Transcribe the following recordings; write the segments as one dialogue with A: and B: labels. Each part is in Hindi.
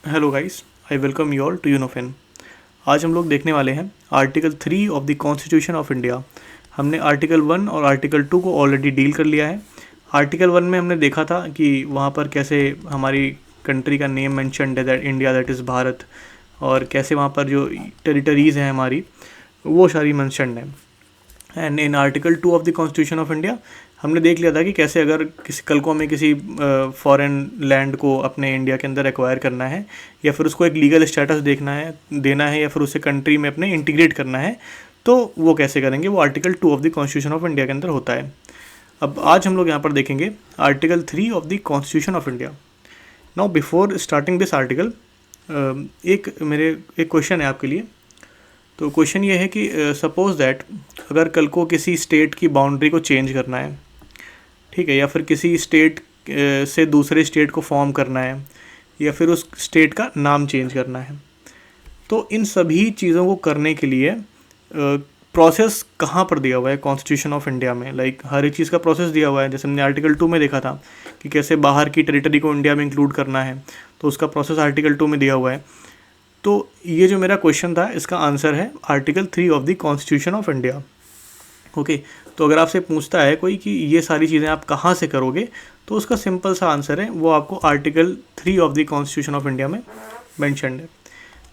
A: Hello guys, I welcome you all to Unofin. आज हम लोग देखने वाले हैं article 3 of the constitution of India. हमने आर्टिकल 1 और आर्टिकल 2 को ऑलरेडी डील कर लिया है। आर्टिकल 1 में हमने देखा था कि वहाँ पर कैसे हमारी कंट्री का नेम मेंशन्ड है, that India, that is Bharat, और कैसे वहाँ पर जो टेरिटरीज़ हैं हमारी वो सारी मेंशन्ड है। And in article 2 of the constitution of India हमने देख लिया था कि कैसे अगर किसी कल को हमें किसी फॉरेन लैंड को अपने इंडिया के अंदर एक्वायर करना है या फिर उसको एक लीगल स्टेटस देना है या फिर उसे कंट्री में अपने इंटीग्रेट करना है, तो वो कैसे करेंगे, वो article 2 of the constitution of India के अंदर होता है। अब आज हम लोग यहाँ पर देखेंगे article 3 of the constitution of India. Now before starting this article एक क्वेश्चन है आपके लिए। तो क्वेश्चन ये है कि सपोज़ दैट अगर कल को किसी स्टेट की बाउंड्री को चेंज करना है, ठीक है, या फिर किसी स्टेट से दूसरे स्टेट को फॉर्म करना है या फिर उस स्टेट का नाम चेंज करना है, तो इन सभी चीज़ों को करने के लिए प्रोसेस कहाँ पर दिया हुआ है कॉन्स्टिट्यूशन ऑफ इंडिया में। लाइक हर एक चीज़ का प्रोसेस दिया हुआ है। जैसे हमने आर्टिकल 2 में देखा था कि कैसे बाहर की टेरिटरी को इंडिया में इंक्लूड करना है, तो उसका प्रोसेस आर्टिकल 2 में दिया हुआ है। तो ये जो मेरा क्वेश्चन था इसका आंसर है article 3 of the constitution of India. Okay, तो अगर आपसे पूछता है कोई कि ये सारी चीज़ें आप कहाँ से करोगे, तो उसका सिंपल सा आंसर है वो आपको article 3 of the constitution of India में मेंशन्ड है।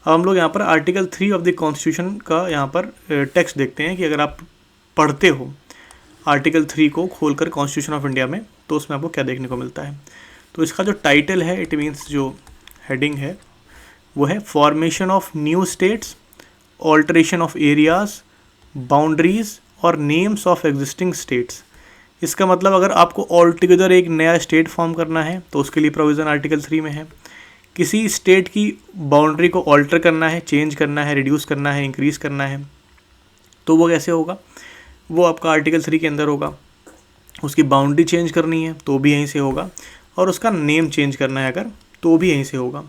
A: अब हम लोग यहाँ पर आर्टिकल 3 ऑफ द कॉन्स्टिट्यूशन का यहाँ पर टेक्स्ट देखते हैं कि अगर आप पढ़ते हो आर्टिकल 3 को खोलकर कॉन्स्टिट्यूशन ऑफ इंडिया में, तो उसमें आपको क्या देखने को मिलता है। तो इसका जो टाइटल है, इट मीन्स जो हेडिंग है वो है formation of new states, alteration of areas, boundaries और नेम्स ऑफ एग्जिस्टिंग स्टेट्स। इसका मतलब अगर आपको ऑल टुगेदर एक नया स्टेट फॉर्म करना है तो उसके लिए प्रोविज़न आर्टिकल 3 में है। किसी स्टेट की बाउंड्री को ऑल्टर करना है, चेंज करना है, रिड्यूस करना है, इंक्रीज़ करना है, तो वो कैसे होगा, वो आपका आर्टिकल 3 के अंदर होगा। उसकी बाउंड्री चेंज करनी है तो भी यहीं से होगा, और उसका नेम चेंज करना है अगर, तो भी यहीं से होगा।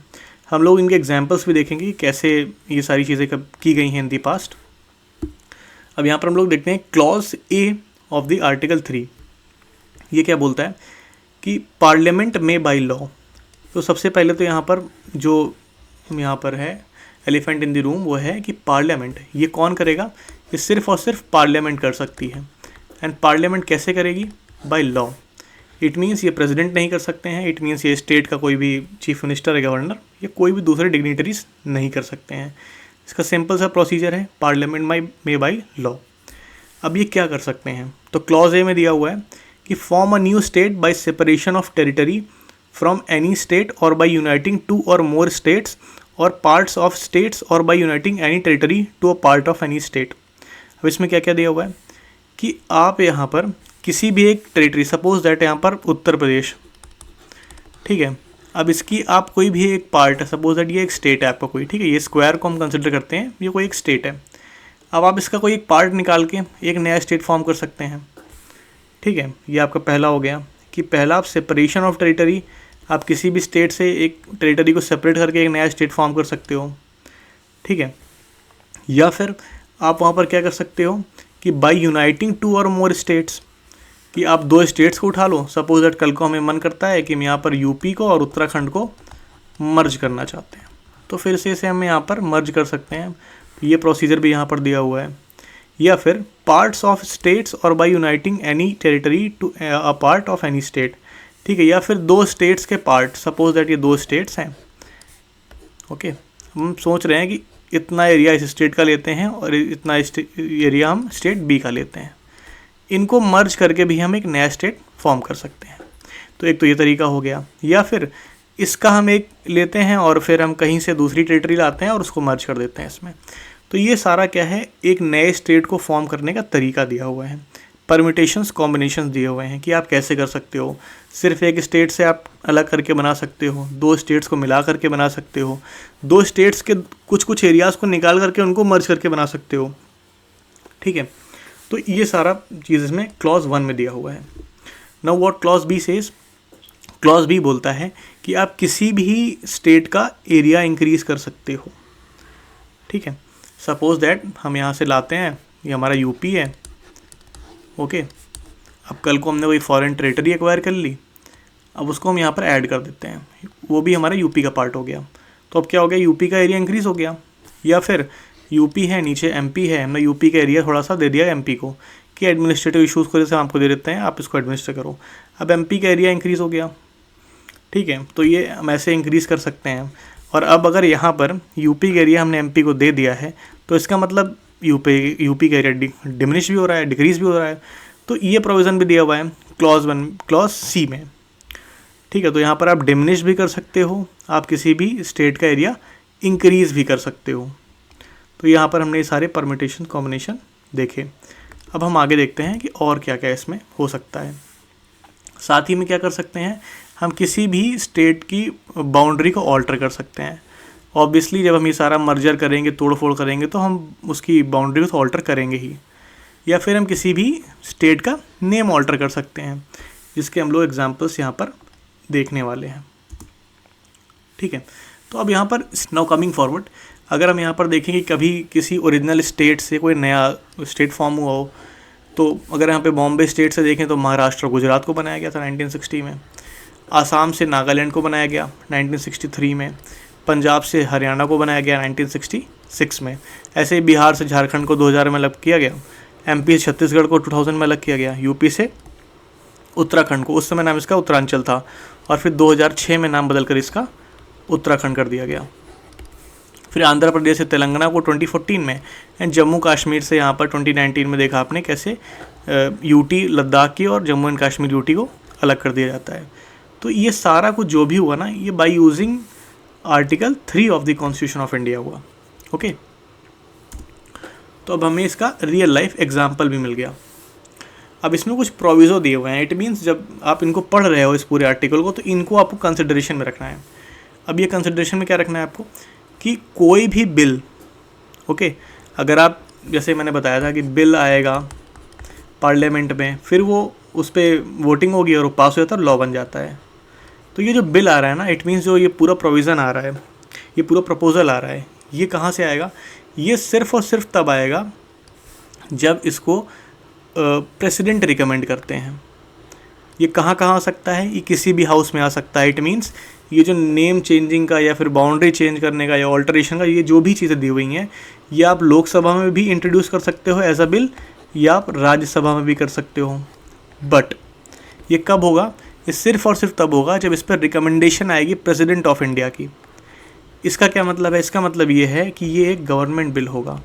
A: हम लोग इनके एग्जाम्पल्स भी देखेंगे कि कैसे ये सारी चीज़ें कब की गई हैं इन दी पास्ट। अब यहाँ पर हम लोग देखते हैं clause A of the article 3। ये क्या बोलता है कि पार्लियामेंट में बाई लॉ। तो सबसे पहले तो यहाँ पर जो यहाँ पर है एलिफेंट इन द रूम वो है कि पार्लियामेंट ये कौन करेगा, ये सिर्फ और सिर्फ पार्लियामेंट कर सकती है। एंड पार्लियामेंट कैसे करेगी, बाई लॉ। इट मीन्स ये प्रेसिडेंट नहीं कर सकते हैं, इट मीन्स ये स्टेट का कोई भी चीफ मिनिस्टर या गवर्नर या कोई भी दूसरे डिग्निटरीज नहीं कर सकते हैं। इसका सिंपल सा प्रोसीजर है पार्लियामेंट में बाई लॉ। अब ये क्या कर सकते हैं, तो क्लॉज ए में दिया हुआ है कि form a new state by separation of territory from any state और बाय यूनाइटिंग 2 और मोर स्टेट्स और पार्ट्स ऑफ स्टेट्स और by uniting any territory to a part of any state. अब इसमें क्या क्या दिया हुआ है कि आप यहाँ पर किसी भी एक टेरिटरी, सपोज दैट यहाँ पर उत्तर प्रदेश, ठीक है, अब इसकी आप कोई भी एक पार्ट, सपोज दैट ये एक स्टेट है आपका कोई, ठीक है, ये स्क्वायर को हम कंसिडर करते हैं, ये कोई एक स्टेट है। अब आप इसका कोई एक पार्ट निकाल के एक नया स्टेट फॉर्म कर सकते हैं, ठीक है। ये आपका पहला हो गया कि पहला आप सेपरेशन ऑफ टेरिटरी, आप किसी भी स्टेट से एक टेरिटरी को सेपरेट करके एक नया स्टेट फॉर्म कर सकते हो, ठीक है। या फिर आप वहाँ पर क्या कर सकते हो कि बाई यूनाइटिंग 2 और मोर स्टेट्स, कि आप 2 स्टेट्स को उठा लो। सपोज दैट कल को हमें मन करता है कि हम यहाँ पर यूपी को और उत्तराखंड को मर्ज करना चाहते हैं, तो फिर से इसे हम यहाँ पर मर्ज कर सकते हैं। ये प्रोसीजर भी यहाँ पर दिया हुआ है। या फिर पार्ट्स ऑफ स्टेट्स और by uniting any territory to a part of any state, ठीक है। या फिर 2 स्टेट्स के पार्ट, सपोज दैट ये 2 स्टेट्स हैं, ओके, हम सोच रहे हैं कि इतना एरिया इस स्टेट का लेते हैं और इतना एरिया हम स्टेट बी का लेते हैं, इनको मर्ज करके भी हम एक नया स्टेट फॉर्म कर सकते हैं। तो एक तो ये तरीका हो गया। या फिर इसका हम एक लेते हैं और फिर हम कहीं से दूसरी टेरिटरी लाते हैं और उसको मर्ज कर देते हैं इसमें। तो ये सारा क्या है, एक नए स्टेट को फॉर्म करने का तरीका दिया हुआ है। परमिटेशंस, कॉम्बिनेशंस दिए हुए हैं कि आप कैसे कर सकते हो। सिर्फ एक स्टेट से आप अलग करके बना सकते हो, 2 स्टेट्स को मिला करके बना सकते हो, 2 स्टेट्स के कुछ कुछ एरियाज़ को निकाल करके उनको मर्ज करके बना सकते हो, ठीक है। तो ये सारा चीज़ इसमें क्लॉज 1 में दिया हुआ है। Now what clause B says, clause B बोलता है कि आप किसी भी स्टेट का एरिया इंक्रीज़ कर सकते हो, ठीक है। सपोज दैट हम यहाँ से लाते हैं, ये हमारा यूपी है, ओके। अब कल को हमने कोई फॉरेन टेरिटरी एक्वायर कर ली, अब उसको हम यहाँ पर ऐड कर देते हैं, वो भी हमारा यूपी का पार्ट हो गया। तो अब क्या हो गया, यूपी का एरिया इंक्रीज़ हो गया। या फिर यूपी है, नीचे एमपी है, हमने यूपी का एरिया थोड़ा सा दे दिया एमपी को कि एडमिनिस्ट्रेटिव इशूज़ को जैसे आपको दे देते हैं, आप इसको एडमिनिस्टर करो। अब एमपी का एरिया इंक्रीज़ हो गया, ठीक है, तो ये हम ऐसे इंक्रीज़ कर सकते हैं। और अब अगर यहाँ पर यूपी का एरिया हमने एमपी को दे दिया है, तो इसका मतलब यूपी का एरिया डिमिनिश भी हो रहा है, डिक्रीज़ भी हो रहा है। तो ये प्रोविज़न भी दिया हुआ है क्लॉज सी में, ठीक है। तो यहाँ पर आप डिमिनिश भी कर सकते हो, आप किसी भी स्टेट का एरिया इंक्रीज़ भी कर सकते हो। तो यहाँ पर हमने ये सारे परमिटेशन कॉम्बिनेशन देखे। अब हम आगे देखते हैं कि और क्या क्या इसमें हो सकता है। साथ ही में क्या कर सकते हैं, हम किसी भी स्टेट की बाउंड्री को ऑल्टर कर सकते हैं। ऑब्वियसली जब हम ये सारा मर्जर करेंगे, तोड़ फोड़ करेंगे, तो हम उसकी बाउंड्री को तो ऑल्टर करेंगे ही। या फिर हम किसी भी स्टेट का नेम ऑल्टर कर सकते हैं, जिसके हम लोग एग्जांपल्स यहाँ पर देखने वाले हैं, ठीक है। तो अब यहाँ पर नाउ कमिंग फॉरवर्ड, अगर हम यहाँ पर देखें कि कभी किसी ओरिजिनल स्टेट से कोई नया स्टेट फॉर्म हुआ हो, तो अगर यहाँ पे बॉम्बे स्टेट से देखें तो महाराष्ट्र गुजरात को बनाया गया था 1960 में, आसाम से नागालैंड को बनाया गया 1963 में, पंजाब से हरियाणा को बनाया गया 1966 में, ऐसे ही बिहार से झारखंड को 2000 में अलग किया गया, एमपी से छत्तीसगढ़ को 2000 में अलग किया गया, यूपी से उत्तराखंड को, उस समय नाम इसका उत्तरांचल था, और फिर 2006 में नाम बदलकर इसका उत्तराखंड कर दिया गया। फिर आंध्र प्रदेश से तेलंगाना को 2014 में, एंड जम्मू कश्मीर से यहाँ पर 2019 में देखा आपने कैसे यूटी लद्दाख की और जम्मू एंड कश्मीर यूटी को अलग कर दिया जाता है। तो ये सारा कुछ जो भी हुआ ना, ये bye using article 3 of the constitution of India हुआ, ओके। तो अब हमें इसका रियल लाइफ एग्जाम्पल भी मिल गया। अब इसमें कुछ प्रोविज़ो दिए हुए हैं, इट मीन्स जब आप इनको पढ़ रहे हो इस पूरे आर्टिकल को, तो इनको आपको कंसिडरेशन में रखना है। अब ये कंसिडरेशन में क्या रखना है आपको, कि कोई भी बिल, ओके, अगर आप, जैसे मैंने बताया था कि बिल आएगा पार्लियामेंट में, फिर वो उस पर वोटिंग होगी और वो पास हो जाता है, लॉ बन जाता है। तो ये जो बिल आ रहा है ना, इट मीन्स जो ये पूरा प्रोविज़न आ रहा है, ये पूरा प्रपोजल आ रहा है, ये कहाँ से आएगा, ये सिर्फ़ और सिर्फ तब आएगा जब इसको प्रेसिडेंट रिकमेंड करते हैं। ये कहाँ कहाँ आ सकता है, ये किसी भी हाउस में आ सकता है। इट मीन्स ये जो नेम चेंजिंग का या फिर बाउंड्री चेंज करने का या ऑल्टरेशन का, ये जो भी चीज़ें दी हुई हैं, ये आप लोकसभा में भी इंट्रोड्यूस कर सकते हो एज अ बिल, या आप राज्यसभा में भी कर सकते हो। बट ये कब होगा, ये सिर्फ़ और सिर्फ तब होगा जब इस पर रिकमेंडेशन आएगी प्रेसिडेंट ऑफ इंडिया की। इसका क्या मतलब है, इसका मतलब ये है कि ये एक गवर्नमेंट बिल होगा।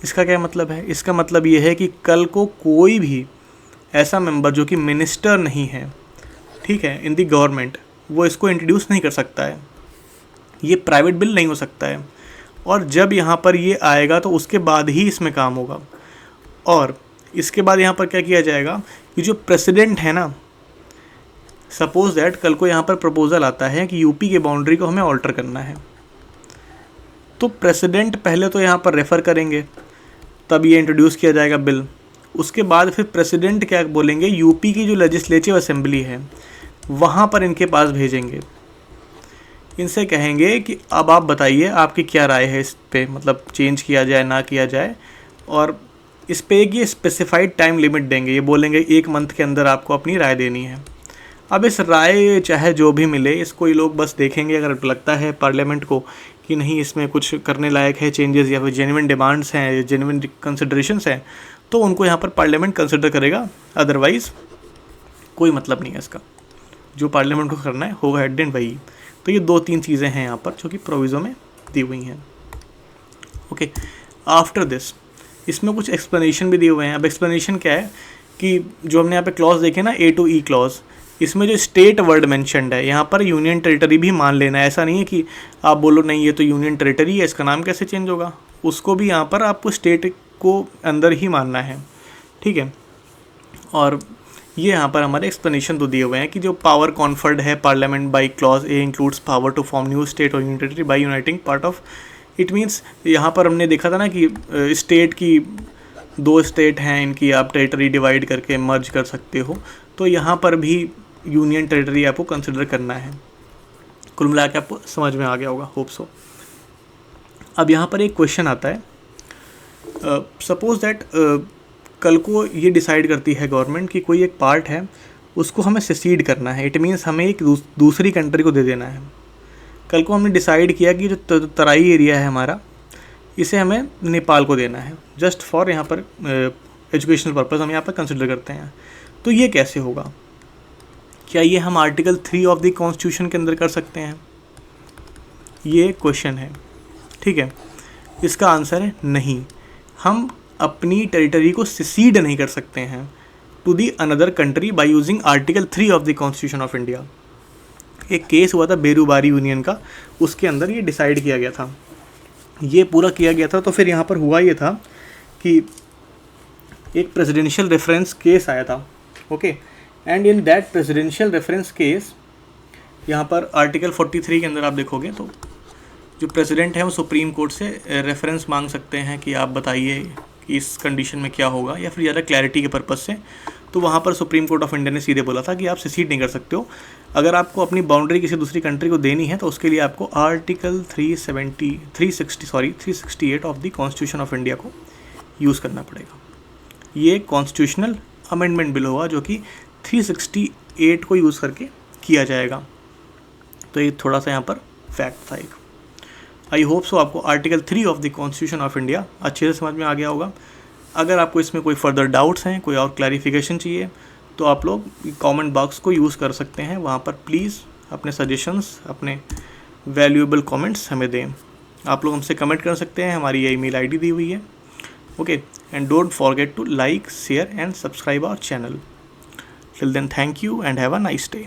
A: इसका क्या मतलब है, इसका मतलब ये है कि कल को कोई भी ऐसा मेंबर जो कि मिनिस्टर नहीं है, ठीक है, इन दी गवर्नमेंट, वो इसको इंट्रोड्यूस नहीं कर सकता है। ये प्राइवेट बिल नहीं हो सकता है। और जब यहाँ पर ये आएगा तो उसके बाद ही इसमें काम होगा। और इसके बाद यहाँ पर क्या किया जाएगा कि जो प्रेसिडेंट है ना, सपोज दैट कल को यहाँ पर प्रपोजल आता है कि यूपी के बाउंड्री को हमें ऑल्टर करना है, तो प्रेसिडेंट पहले तो यहाँ पर रेफ़र करेंगे, तब ये इंट्रोड्यूस किया जाएगा बिल। उसके बाद फिर प्रेसिडेंट क्या बोलेंगे, यूपी की जो लेजिस्लेटिव असेंबली है वहाँ पर इनके पास भेजेंगे, इनसे कहेंगे कि अब आप बताइए आपकी क्या राय है इस पे, मतलब चेंज किया जाए ना किया जाए। और इस पे एक ये स्पेसिफाइड टाइम लिमिट देंगे, ये बोलेंगे 1 मंथ के अंदर आपको अपनी राय देनी है। अब इस राय चाहे जो भी मिले, इसको ये लोग बस देखेंगे, अगर लगता है पार्लियामेंट को कि नहीं इसमें कुछ करने लायक है चेंजेस, या फिर जेन्युइन डिमांड्स हैं, जेन्युइन कंसिडरेशंस हैं, तो उनको यहाँ पर पार्लियामेंट कंसिडर करेगा। अदरवाइज़ कोई मतलब नहीं है इसका, जो पार्लियामेंट को करना है होगा हेड एंड वही। तो ये 2-3 चीज़ें हैं यहाँ पर जो कि प्रोविज़ो में दी हुई हैं, ओके। आफ्टर दिस इसमें कुछ एक्सप्लेनेशन भी दिए हुए हैं। अब एक्सप्लेनेशन क्या है कि जो हमने यहाँ पे क्लॉज देखे ना, A to E क्लॉज, इसमें जो स्टेट वर्ड मेंशन्ड है, यहाँ पर यूनियन टेरिटरी भी मान लेना है। ऐसा नहीं है कि आप बोलो नहीं ये तो यूनियन टेरिटरी है, इसका नाम कैसे चेंज होगा, उसको भी यहाँ पर आपको स्टेट को अंदर ही मानना है, ठीक है। और ये यहाँ पर हमारे एक्सप्लेनेशन तो दिए हुए हैं कि जो पावर कॉन्फर्ड है Parliament by clause A includes power to form new state और union territory by uniting part of. It means यहाँ पर हमने देखा था ना कि स्टेट की 2 स्टेट हैं, इनकी आप टेरिटरी डिवाइड करके मर्ज कर सकते हो, तो यहाँ पर भी यूनियन टेरिटरी आपको कंसिडर करना है। कुल मिला के आपको समझ में आ गया होगा, होप सो। अब यहाँ पर एक क्वेश्चन आता है, सपोज दैट कल को ये डिसाइड करती है गवर्नमेंट कि कोई एक पार्ट है उसको हमें सेसीड करना है। इट मीन्स हमें एक दूसरी कंट्री को दे देना है, कल को हमने डिसाइड किया कि जो तराई एरिया है हमारा, इसे हमें नेपाल को देना है, जस्ट फॉर यहाँ पर एजुकेशनल पर्पज़ हम यहाँ पर कंसिडर करते हैं। तो ये कैसे होगा? क्या ये हम आर्टिकल 3 ऑफ द कॉन्स्टिट्यूशन के अंदर कर सकते हैं? ये क्वेश्चन है, ठीक है। इसका आंसर है नहीं। हम अपनी टेरिटरी को सिसीड नहीं कर सकते हैं to the another country by using article 3 of the constitution of India. एक केस हुआ था बेरूबारी यूनियन का, उसके अंदर ये डिसाइड किया गया था, ये पूरा किया गया था। तो फिर यहाँ पर हुआ ये था कि एक प्रेसिडेंशियल रेफरेंस केस आया था, okay, and in that presidential reference case यहाँ पर आर्टिकल 43 के अंदर आप देखोगे तो जो प्रेसिडेंट है वो सुप्रीम कोर्ट से रेफरेंस मांग सकते हैं कि आप बताइए कि इस कंडीशन में क्या होगा, या फिर ज़्यादा क्लैरिटी के पर्पज़ से। तो वहाँ पर सुप्रीम कोर्ट ऑफ इंडिया ने सीधे बोला था कि आप सिसीड नहीं कर सकते हो। अगर आपको अपनी बाउंड्री किसी दूसरी कंट्री को देनी है तो उसके लिए आपको article 368 of the constitution of India को यूज़ करना पड़ेगा। ये कॉन्स्टिट्यूशनल अमेंडमेंट बिल होगा जो कि 368 को यूज़ करके किया जाएगा। तो ये थोड़ा सा यहाँ पर फैक्ट था एक। आई होप सो आपको article 3 of the constitution of India अच्छे से समझ में आ गया होगा। अगर आपको इसमें कोई फर्दर डाउट्स हैं, कोई और क्लैरिफिकेशन चाहिए, तो आप लोग कमेंट बॉक्स को यूज़ कर सकते हैं। वहाँ पर प्लीज़ अपने सजेशंस, अपने वैल्यूएबल कमेंट्स हमें दें। आप लोग हमसे कमेंट कर सकते हैं, हमारी ये ईमेल आईडी दी हुई है, okay. And don't forget to like, share and subscribe our channel. Till then, thank you and have a nice day.